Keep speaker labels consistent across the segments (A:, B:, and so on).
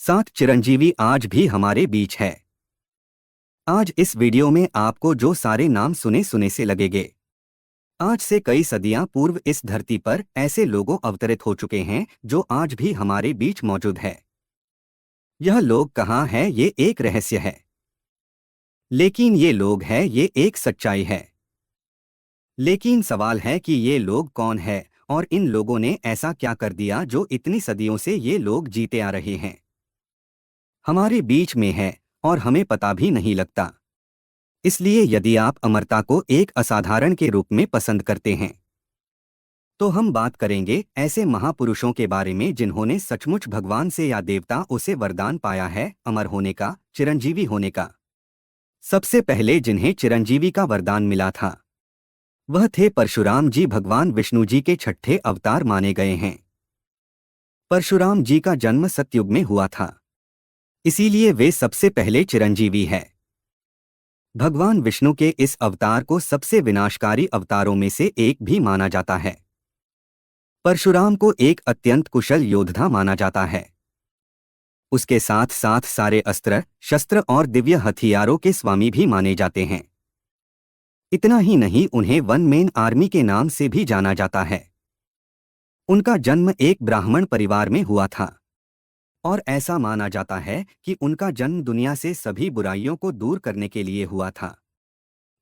A: साथ चिरंजीवी आज भी हमारे बीच है। आज इस वीडियो में आपको जो सारे नाम सुने सुने से लगेंगे। आज से कई सदियां पूर्व इस धरती पर ऐसे लोगों अवतरित हो चुके हैं जो आज भी हमारे बीच मौजूद है। यह लोग कहाँ हैं ये एक रहस्य है, लेकिन ये लोग हैं ये एक सच्चाई है। लेकिन सवाल है कि ये लोग कौन है और इन लोगों ने ऐसा क्या कर दिया जो इतनी सदियों से ये लोग जीते आ रहे हैं, हमारे बीच में है और हमें पता भी नहीं लगता। इसलिए यदि आप अमरता को एक असाधारण के रूप में पसंद करते हैं तो हम बात करेंगे ऐसे महापुरुषों के बारे में जिन्होंने सचमुच भगवान से या देवता उसे वरदान पाया है अमर होने का, चिरंजीवी होने का। सबसे पहले जिन्हें चिरंजीवी का वरदान मिला था वह थे परशुराम जी। भगवान विष्णु जी के छठे अवतार माने गए हैं। परशुराम जी का जन्म सतयुग में हुआ था, इसीलिए वे सबसे पहले चिरंजीवी है। भगवान विष्णु के इस अवतार को सबसे विनाशकारी अवतारों में से एक भी माना जाता है। परशुराम को एक अत्यंत कुशल योद्धा माना जाता है। उसके साथ साथ सारे अस्त्र शस्त्र और दिव्य हथियारों के स्वामी भी माने जाते हैं। इतना ही नहीं, उन्हें वन मैन आर्मी के नाम से भी जाना जाता है। उनका जन्म एक ब्राह्मण परिवार में हुआ था और ऐसा माना जाता है कि उनका जन्म दुनिया से सभी बुराइयों को दूर करने के लिए हुआ था।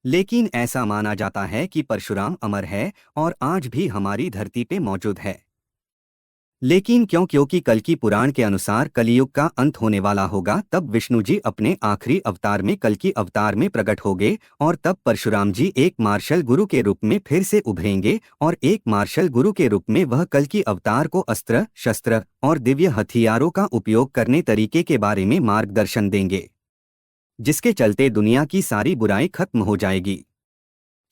A: लेकिन ऐसा माना जाता है कि परशुराम अमर है और आज भी हमारी धरती पे मौजूद है। लेकिन क्योंकि कल्कि पुराण के अनुसार कलियुग का अंत होने वाला होगा, तब विष्णु जी अपने आखिरी अवतार में कल्कि अवतार में प्रकट होंगे और तब परशुराम जी एक मार्शल गुरु के रूप में फिर से उभरेंगे और एक मार्शल गुरु के रूप में वह कल्कि अवतार को अस्त्र शस्त्र और दिव्य हथियारों का उपयोग करने तरीके के बारे में मार्गदर्शन देंगे, जिसके चलते दुनिया की सारी बुराई खत्म हो जाएगी।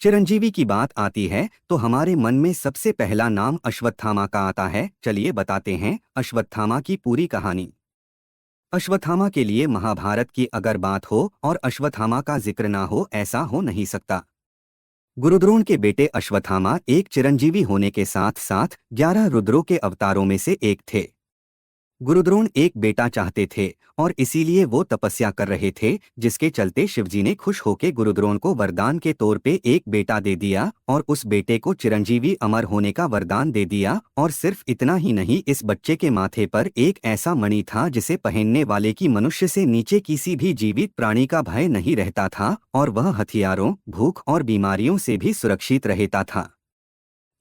A: चिरंजीवी की बात आती है तो हमारे मन में सबसे पहला नाम अश्वत्थामा का आता है। चलिए बताते हैं अश्वत्थामा की पूरी कहानी। अश्वत्थामा के लिए महाभारत की अगर बात हो और अश्वत्थामा का जिक्र ना हो, ऐसा हो नहीं सकता। गुरुद्रोण के बेटे अश्वत्थामा एक चिरंजीवी होने के साथ साथ 11 रुद्रों के अवतारों में से एक थे। गुरुद्रोण एक बेटा चाहते थे और इसीलिए वो तपस्या कर रहे थे, जिसके चलते शिवजी ने खुश होकर गुरुद्रोण को वरदान के तौर पे एक बेटा दे दिया और उस बेटे को चिरंजीवी अमर होने का वरदान दे दिया। और सिर्फ इतना ही नहीं, इस बच्चे के माथे पर एक ऐसा मणि था जिसे पहनने वाले की मनुष्य से नीचे किसी भी जीवित प्राणी का भय नहीं रहता था और वह हथियारों, भूख और बीमारियों से भी सुरक्षित रहता था।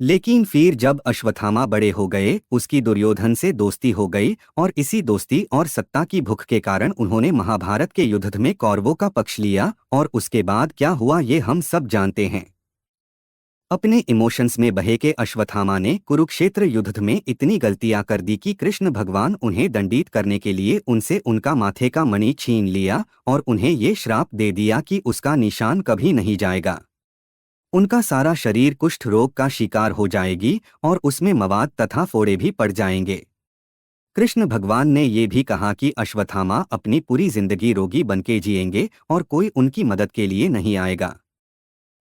A: लेकिन फिर जब अश्वत्थामा बड़े हो गए, उसकी दुर्योधन से दोस्ती हो गई और इसी दोस्ती और सत्ता की भूख के कारण उन्होंने महाभारत के युद्ध में कौरवों का पक्ष लिया और उसके बाद क्या हुआ ये हम सब जानते हैं। अपने इमोशंस में बहे के अश्वत्थामा ने कुरुक्षेत्र युद्ध में इतनी गलतियां कर दी कि कृष्ण भगवान उन्हें दंडित करने के लिए उनसे उनका माथे का मणि छीन लिया और उन्हें ये श्राप दे दिया कि उसका निशान कभी नहीं जाएगा। उनका सारा शरीर कुष्ठ रोग का शिकार हो जाएगी और उसमें मवाद तथा फोड़े भी पड़ जाएंगे। कृष्ण भगवान ने ये भी कहा कि अश्वत्थामा अपनी पूरी जिंदगी रोगी बनके जिएंगे और कोई उनकी मदद के लिए नहीं आएगा।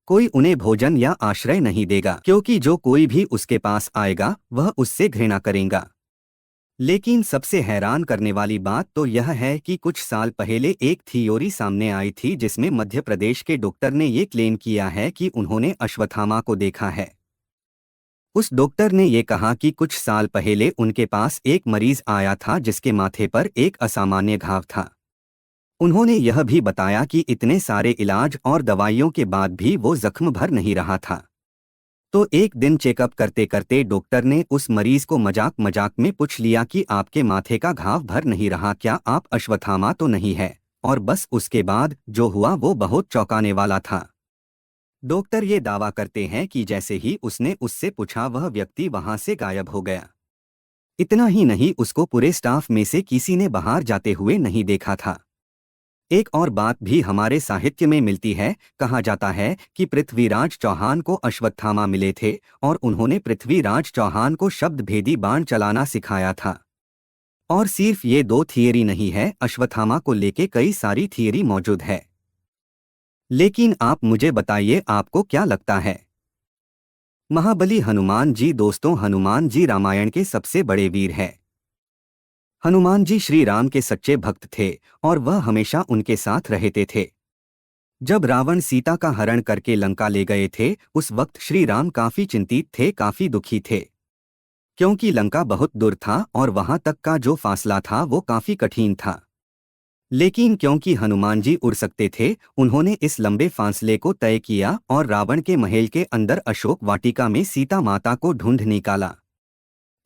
A: कोई उन्हें भोजन या आश्रय नहीं देगा, क्योंकि जो कोई भी उसके पास आएगा वह उससे घृणा करेगा। लेकिन सबसे हैरान करने वाली बात तो यह है कि कुछ साल पहले एक थियोरी सामने आई थी जिसमें मध्य प्रदेश के डॉक्टर ने ये क्लेम किया है कि उन्होंने अश्वत्थामा को देखा है। उस डॉक्टर ने ये कहा कि कुछ साल पहले उनके पास एक मरीज आया था जिसके माथे पर एक असामान्य घाव था। उन्होंने यह भी बताया कि इतने सारे इलाज और दवाइयों के बाद भी वो जख्म भर नहीं रहा था। तो एक दिन चेकअप करते करते डॉक्टर ने उस मरीज को मजाक मजाक में पूछ लिया कि आपके माथे का घाव भर नहीं रहा, क्या आप अश्वत्थामा तो नहीं है? और बस उसके बाद जो हुआ वो बहुत चौंकाने वाला था। डॉक्टर ये दावा करते हैं कि जैसे ही उसने उससे पूछा वह व्यक्ति वहां से गायब हो गया। इतना ही नहीं, उसको पूरे स्टाफ में से किसी ने बाहर जाते हुए नहीं देखा था। एक और बात भी हमारे साहित्य में मिलती है। कहा जाता है कि पृथ्वीराज चौहान को अश्वत्थामा मिले थे और उन्होंने पृथ्वीराज चौहान को शब्द भेदी बाण चलाना सिखाया था। और सिर्फ ये दो थियरी नहीं है, अश्वत्थामा को लेके कई सारी थियरी मौजूद है। लेकिन आप मुझे बताइए, आपको क्या लगता है? महाबली हनुमान जी। दोस्तों, हनुमान जी रामायण के सबसे बड़े वीर हैं। हनुमान जी श्री राम के सच्चे भक्त थे और वह हमेशा उनके साथ रहते थे। जब रावण सीता का हरण करके लंका ले गए थे, उस वक्त श्री राम काफी चिंतित थे, काफी दुखी थे, क्योंकि लंका बहुत दूर था और वहां तक का जो फासला था वो काफी कठिन था। लेकिन क्योंकि हनुमान जी उड़ सकते थे, उन्होंने इस लंबे फासले को तय किया और रावण के महल के अंदर अशोक वाटिका में सीता माता को ढूंढ निकाला।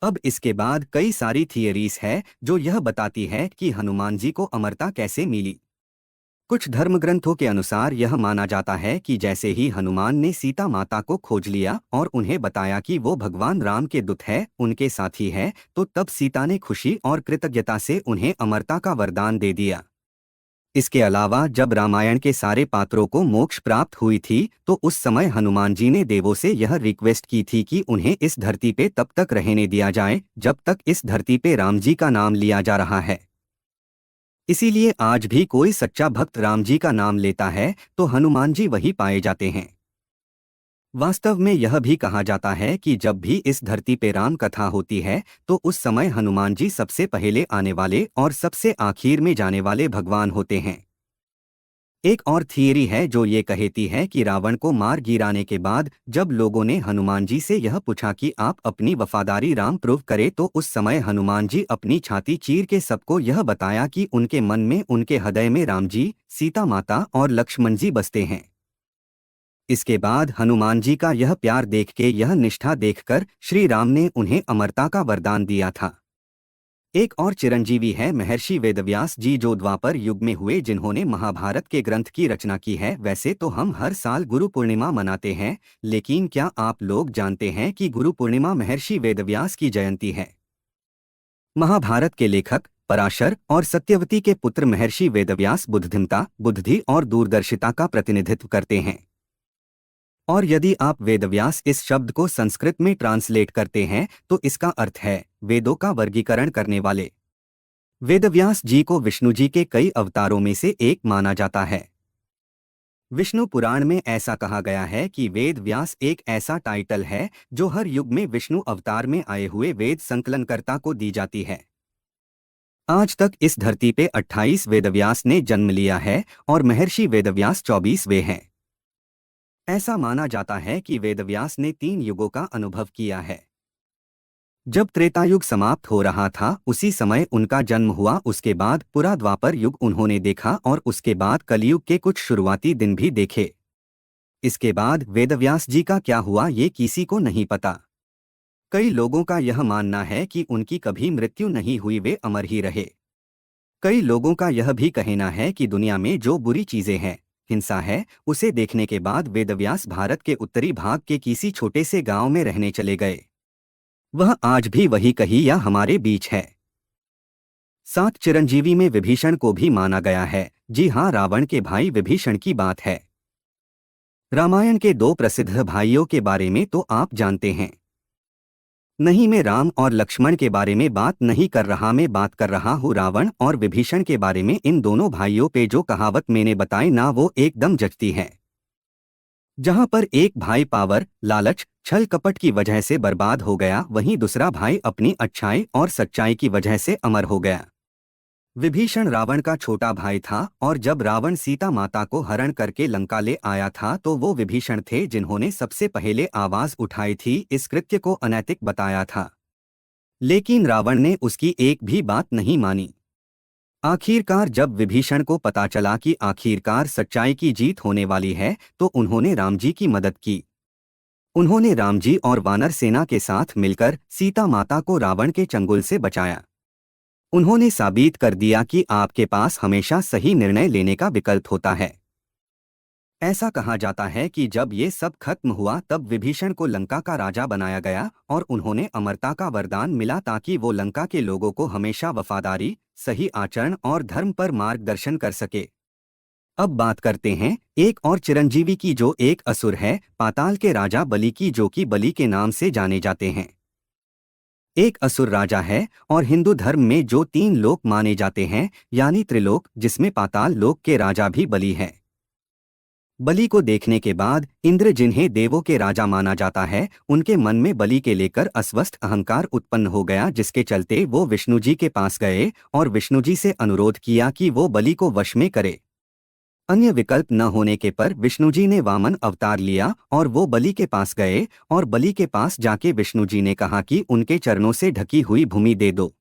A: अब इसके बाद कई सारी थियरीज है जो यह बताती है कि हनुमान जी को अमरता कैसे मिली। कुछ धर्मग्रंथों के अनुसार यह माना जाता है कि जैसे ही हनुमान ने सीता माता को खोज लिया और उन्हें बताया कि वो भगवान राम के दूत है, उनके साथी है, तो तब सीता ने खुशी और कृतज्ञता से उन्हें अमरता का वरदान दे दिया। इसके अलावा जब रामायण के सारे पात्रों को मोक्ष प्राप्त हुई थी, तो उस समय हनुमान जी ने देवों से यह रिक्वेस्ट की थी कि उन्हें इस धरती पे तब तक रहने दिया जाए जब तक इस धरती पे राम जी का नाम लिया जा रहा है। इसीलिए आज भी कोई सच्चा भक्त राम जी का नाम लेता है तो हनुमान जी वही पाए जाते हैं। वास्तव में यह भी कहा जाता है कि जब भी इस धरती पे राम कथा होती है तो उस समय हनुमान जी सबसे पहले आने वाले और सबसे आखिर में जाने वाले भगवान होते हैं। एक और थियरी है जो ये कहती है कि रावण को मार गिराने के बाद जब लोगों ने हनुमान जी से यह पूछा कि आप अपनी वफादारी राम प्रूव करें, तो उस समय हनुमान जी अपनी छाती चीर के सबको यह बताया कि उनके मन में, उनके हृदय में राम जी, सीता माता और लक्ष्मण जी बसते हैं। इसके बाद हनुमान जी का यह प्यार देख के, यह निष्ठा देखकर श्री राम ने उन्हें अमरता का वरदान दिया था। एक और चिरंजीवी है महर्षि वेदव्यास जी, जो द्वापर युग में हुए, जिन्होंने महाभारत के ग्रंथ की रचना की है। वैसे तो हम हर साल गुरु पूर्णिमा मनाते हैं, लेकिन क्या आप लोग जानते हैं कि गुरु पूर्णिमा महर्षि वेदव्यास की जयंती है। महाभारत के लेखक पराशर और सत्यवती के पुत्र महर्षि वेदव्यास बुद्धिमता, बुद्धि और दूरदर्शिता का प्रतिनिधित्व करते हैं। और यदि आप वेदव्यास इस शब्द को संस्कृत में ट्रांसलेट करते हैं तो इसका अर्थ है वेदों का वर्गीकरण करने वाले। वेदव्यास जी को विष्णु जी के कई अवतारों में से एक माना जाता है। विष्णु पुराण में ऐसा कहा गया है कि वेद व्यास एक ऐसा टाइटल है जो हर युग में विष्णु अवतार में आए हुए वेद संकलनकर्ता को दी जाती है। आज तक इस धरती पे 28 वेदव्यास ने जन्म लिया है और महर्षि वेदव्यास 24वें हैं। ऐसा माना जाता है कि वेदव्यास ने 3 युगों का अनुभव किया है। जब त्रेतायुग समाप्त हो रहा था उसी समय उनका जन्म हुआ। उसके बाद पूरा द्वापर युग उन्होंने देखा और उसके बाद कलयुग के कुछ शुरुआती दिन भी देखे। इसके बाद वेदव्यास जी का क्या हुआ ये किसी को नहीं पता। कई लोगों का यह मानना है कि उनकी कभी मृत्यु नहीं हुई, वे अमर ही रहे। कई लोगों का यह भी कहना है कि दुनिया में जो बुरी चीजें हैं, हिंसा है, उसे देखने के बाद वेदव्यास भारत के उत्तरी भाग के किसी छोटे से गांव में रहने चले गए। वह आज भी वही कही या हमारे बीच है। 7 चिरंजीवी में विभीषण को भी माना गया है। जी हाँ, रावण के भाई विभीषण की बात है। रामायण के 2 प्रसिद्ध भाइयों के बारे में तो आप जानते हैं। नहीं, मैं राम और लक्ष्मण के बारे में बात नहीं कर रहा, मैं बात कर रहा हूँ रावण और विभीषण के बारे में। इन दोनों भाइयों पे जो कहावत मैंने बताई ना, वो एकदम जचती है। जहां पर एक भाई पावर, लालच, छल कपट की वजह से बर्बाद हो गया, वहीं दूसरा भाई अपनी अच्छाई और सच्चाई की वजह से अमर हो गया। विभीषण रावण का छोटा भाई था और जब रावण सीता माता को हरण करके लंका ले आया था तो वो विभीषण थे जिन्होंने सबसे पहले आवाज उठाई थी, इस कृत्य को अनैतिक बताया था। लेकिन रावण ने उसकी एक भी बात नहीं मानी। आखिरकार जब विभीषण को पता चला कि आखिरकार सच्चाई की जीत होने वाली है तो उन्होंने राम जी की मदद की। उन्होंने राम जी और वानर सेना के साथ मिलकर सीता माता को रावण के चंगुल से बचाया। उन्होंने साबित कर दिया कि आपके पास हमेशा सही निर्णय लेने का विकल्प होता है। ऐसा कहा जाता है कि जब ये सब खत्म हुआ तब विभीषण को लंका का राजा बनाया गया और उन्होंने अमरता का वरदान मिला ताकि वो लंका के लोगों को हमेशा वफादारी, सही आचरण और धर्म पर मार्गदर्शन कर सके। अब बात करते हैं एक और चिरंजीवी की जो एक असुर है, पाताल के राजा बलि की, जो कि बलि के नाम से जाने जाते हैं। एक असुर राजा है और हिंदू धर्म में जो 3 लोक माने जाते हैं, यानी त्रिलोक, जिसमें पाताल लोक के राजा भी बलि है। बलि को देखने के बाद इंद्र, जिन्हें देवों के राजा माना जाता है, उनके मन में बलि के लेकर अस्वस्थ अहंकार उत्पन्न हो गया, जिसके चलते वो विष्णु जी के पास गए और विष्णु जी से अनुरोध किया कि वो बलि को वश में करे। अन्य विकल्प न होने के पर विष्णु जी ने वामन अवतार लिया और वो बलि के पास गए और बलि के पास जाके विष्णु जी ने कहा कि उनके चरणों से ढकी हुई भूमि दे दो।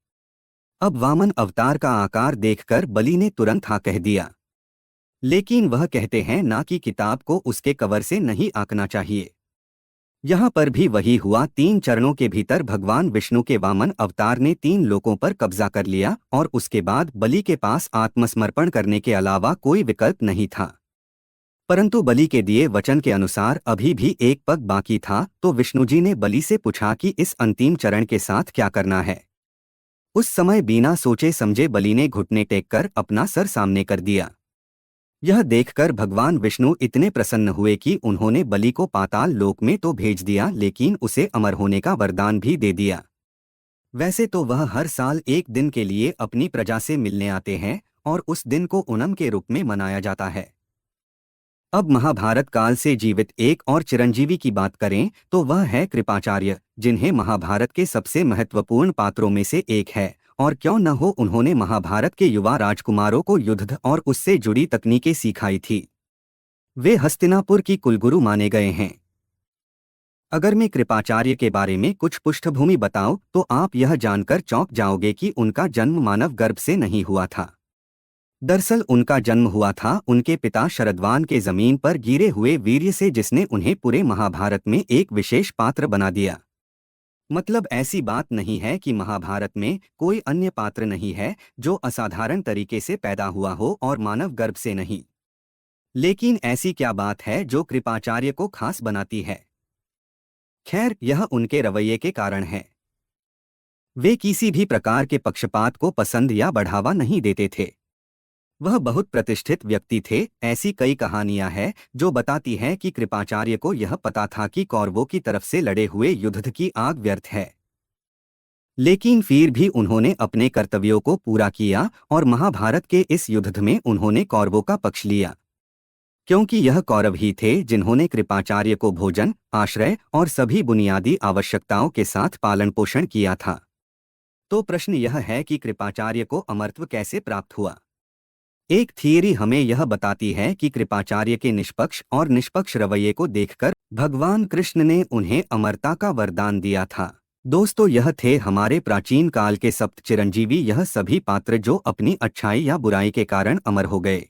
A: अब वामन अवतार का आकार देखकर बलि ने तुरंत हाँ कह दिया, लेकिन वह कहते हैं ना कि किताब को उसके कवर से नहीं आंकना चाहिए। यहाँ पर भी वही हुआ। 3 चरणों के भीतर भगवान विष्णु के वामन अवतार ने 3 लोकों पर कब्जा कर लिया और उसके बाद बलि के पास आत्मसमर्पण करने के अलावा कोई विकल्प नहीं था। परंतु बलि के दिए वचन के अनुसार अभी भी एक पग बाकी था, तो विष्णु जी ने बलि से पूछा कि इस अंतिम चरण के साथ क्या करना है। उस समय बिना सोचे समझे बलि ने घुटने टेककर अपना सर सामने कर दिया। यह देखकर भगवान विष्णु इतने प्रसन्न हुए कि उन्होंने बलि को पाताल लोक में तो भेज दिया, लेकिन उसे अमर होने का वरदान भी दे दिया। वैसे तो वह हर साल एक दिन के लिए अपनी प्रजा से मिलने आते हैं और उस दिन को ओणम के रूप में मनाया जाता है। अब महाभारत काल से जीवित एक और चिरंजीवी की बात करें तो वह है कृपाचार्य, जिन्हें महाभारत के सबसे महत्वपूर्ण पात्रों में से एक है। और क्यों न हो, उन्होंने महाभारत के युवा राजकुमारों को युद्ध और उससे जुड़ी तकनीकें सिखाई थी। वे हस्तिनापुर की कुलगुरु माने गए हैं। अगर मैं कृपाचार्य के बारे में कुछ पृष्ठभूमि बताऊं तो आप यह जानकर चौंक जाओगे कि उनका जन्म मानव गर्भ से नहीं हुआ था। दरअसल उनका जन्म हुआ था उनके पिता शरद्वान के जमीन पर गिरे हुए वीर्य से, जिसने उन्हें पूरे महाभारत में एक विशेष पात्र बना दिया। मतलब ऐसी बात नहीं है कि महाभारत में कोई अन्य पात्र नहीं है जो असाधारण तरीके से पैदा हुआ हो और मानव गर्भ से नहीं। लेकिन ऐसी क्या बात है जो कृपाचार्य को खास बनाती है? खैर, यह उनके रवैये के कारण है। वे किसी भी प्रकार के पक्षपात को पसंद या बढ़ावा नहीं देते थे। वह बहुत प्रतिष्ठित व्यक्ति थे। ऐसी कई कहानियां हैं जो बताती हैं कि कृपाचार्य को यह पता था कि कौरवों की तरफ से लड़े हुए युद्ध की आग व्यर्थ है, लेकिन फिर भी उन्होंने अपने कर्तव्यों को पूरा किया और महाभारत के इस युद्ध में उन्होंने कौरवों का पक्ष लिया, क्योंकि यह कौरव ही थे जिन्होंने कृपाचार्य को भोजन, आश्रय और सभी बुनियादी आवश्यकताओं के साथ पालन पोषण किया था। तो प्रश्न यह है कि कृपाचार्य को अमरत्व कैसे प्राप्त हुआ? एक थियरी हमें यह बताती है कि कृपाचार्य के निष्पक्ष रवैये को देखकर भगवान कृष्ण ने उन्हें अमरता का वरदान दिया था। दोस्तों, यह थे हमारे प्राचीन काल के सप्त चिरंजीवी। यह सभी पात्र जो अपनी अच्छाई या बुराई के कारण अमर हो गए,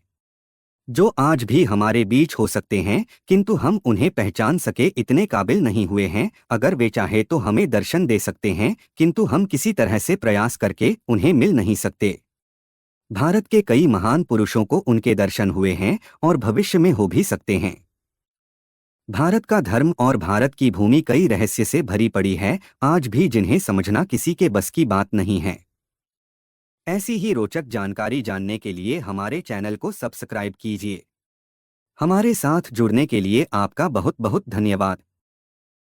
A: जो आज भी हमारे बीच हो सकते हैं, किंतु हम उन्हें पहचान सके इतने काबिल नहीं हुए हैं। अगर वे चाहे तो हमें दर्शन दे सकते हैं, किंतु हम किसी तरह से प्रयास करके उन्हें मिल नहीं सकते। भारत के कई महान पुरुषों को उनके दर्शन हुए हैं और भविष्य में हो भी सकते हैं। भारत का धर्म और भारत की भूमि कई रहस्य से भरी पड़ी है आज भी, जिन्हें समझना किसी के बस की बात नहीं है। ऐसी ही रोचक जानकारी जानने के लिए हमारे चैनल को सब्सक्राइब कीजिए। हमारे साथ जुड़ने के लिए आपका बहुत बहुत धन्यवाद।